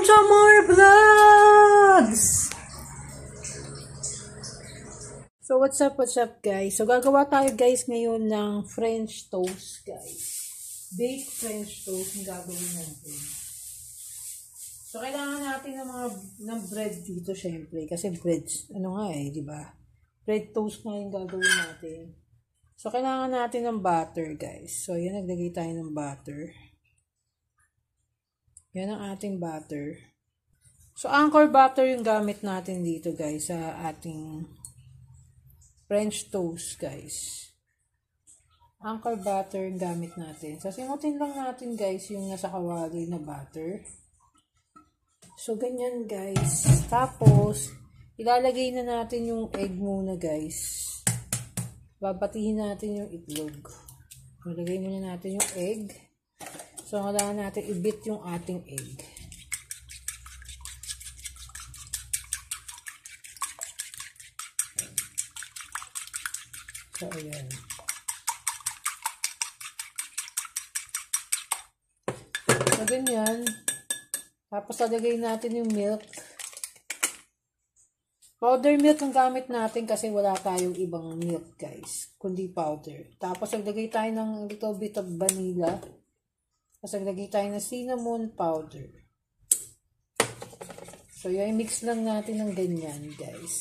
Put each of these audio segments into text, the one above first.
Welcome to more vlogs! So what's up guys? So gagawa tayo guys ngayon ng French toast guys. Baked French toast yung gagawin natin. So kailangan natin ng bread dito syempre. Kasi bread, di ba? Bread toast nga yung gagawin natin. So kailangan natin ng butter guys. So yan, naglagay tayo ng butter. Yan ang ating butter. So, Anchor butter yung gamit natin dito, guys, sa ating French toast, guys. Anchor butter yung gamit natin. So, simutin lang natin, guys, yung nasa kawali na butter. So, ganyan, guys. Tapos, ilalagay na natin yung egg muna, guys. Babatihin natin yung itlog. Ilagay muna natin yung egg. So, kailangan natin i-beat yung ating egg. So, ayan. So, ganyan. Tapos, lagay natin yung milk. Powder milk ang gamit natin kasi wala tayong ibang milk, guys. Kundi powder. Tapos, lagay tayo ng little bit of vanilla. Tapos, naglagay tayo ng cinnamon powder. So, yan, mix lang natin ng ganyan, guys.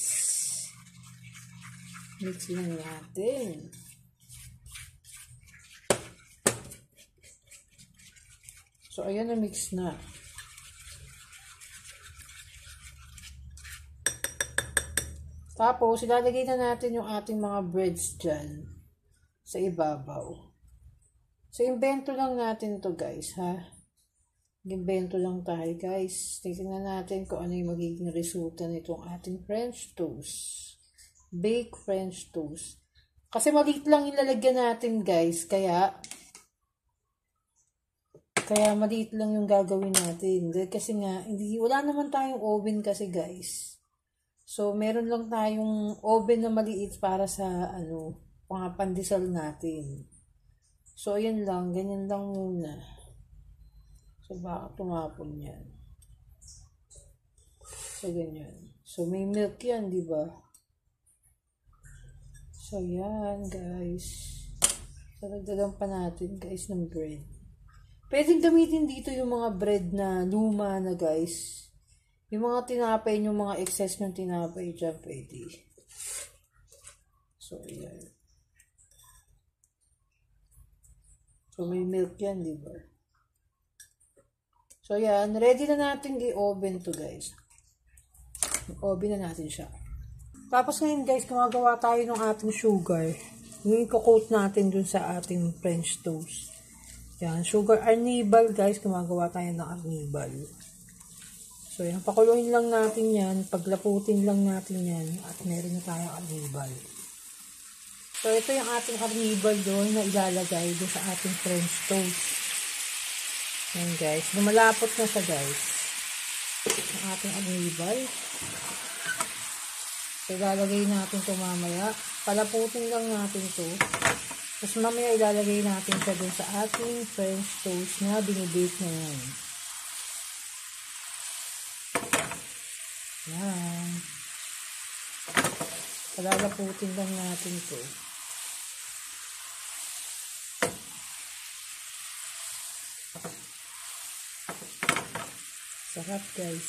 Mix lang natin. So, ayan na, mix na. Tapos, ilalagay na natin yung ating mga breads dyan sa ibabaw. So, invento lang natin to guys, ha? Invento lang tayo, guys. Tingnan natin kung ano yung magiging resulta nitong ating French toast. Baked French toast. Kasi maliit lang ilalagyan natin, guys. Kaya maliit lang yung gagawin natin. Kasi nga, wala naman tayong oven kasi, guys. So, meron lang tayong oven na maliit para sa, mga pandesal natin. So, ayan lang. Ganyan lang muna. So, baka tumapon yan. So, ganyan. So, may milk yan, di ba? So, yan, guys. So, dagdagan pa natin, guys, ng bread. Pwedeng gamitin dito yung mga bread na luma na, guys. Yung mga tinapay, yung mga excess ng tinapay dyan, pwede. So, ayan. So, may milk yan, di ba? So, yan. Ready na natin i-oven to, guys. Oven na natin siya. Tapos ngayon, guys, gumagawa tayo ng ating sugar. Yung i-coat natin dun sa ating French toast. Yan. Sugar arnibal, guys. Gumagawa tayo ng arnibal. So, yan. Pakuluin lang natin yan. Paglaputin lang natin yan. At meron na tayong arnibal. So, ito yung ating arnibal doon na ilalagay doon sa ating French toast. Yan, guys. Lumalapot na siya, guys. Ang ating arnibal. So, ilalagay natin ito mamaya. Palaputin lang natin ito. Tapos, mamaya ilalagay natin siya doon sa ating French toast na binibake na yan. Yan. Palalaputin lang natin ito. Sarap, guys.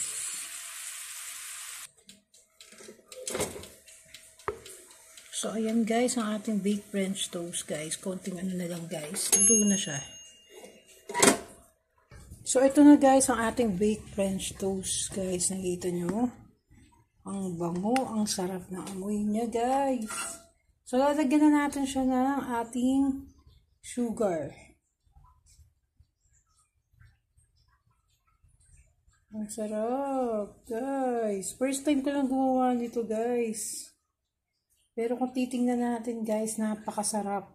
So, ayan, guys, ang ating baked French toast, guys. Konting na lang, guys. Luto na siya. So, ito na, guys, ang ating baked French toast, guys. Nakita nyo? Ang bango, ang sarap na amoy niya, guys. So, lalagyan na natin siya ng ating sugar. Ang sarap, guys. First time ko lang gumawa nito, guys. Pero kung titingnan natin, guys, napakasarap.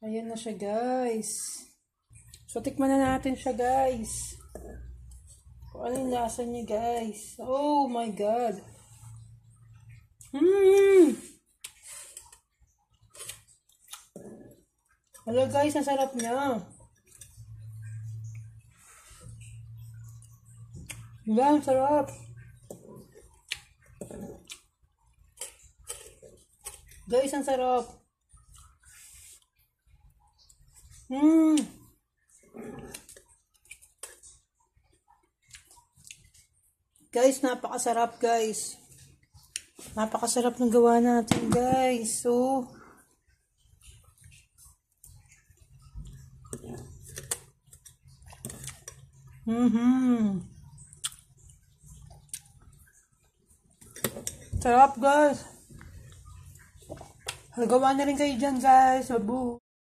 Ayan na siya, guys. So, tikman na natin siya, guys. Kung ano yung lasa niya, guys. Oh, my God. Hello, guys. Ang sarap niya. Yan, sarap. Guys, ang sarap. Guys, napakasarap guys. Napakasarap ng gawa natin guys. So, sarap guys. Gawa na rin kayo dyan guys. Sabu.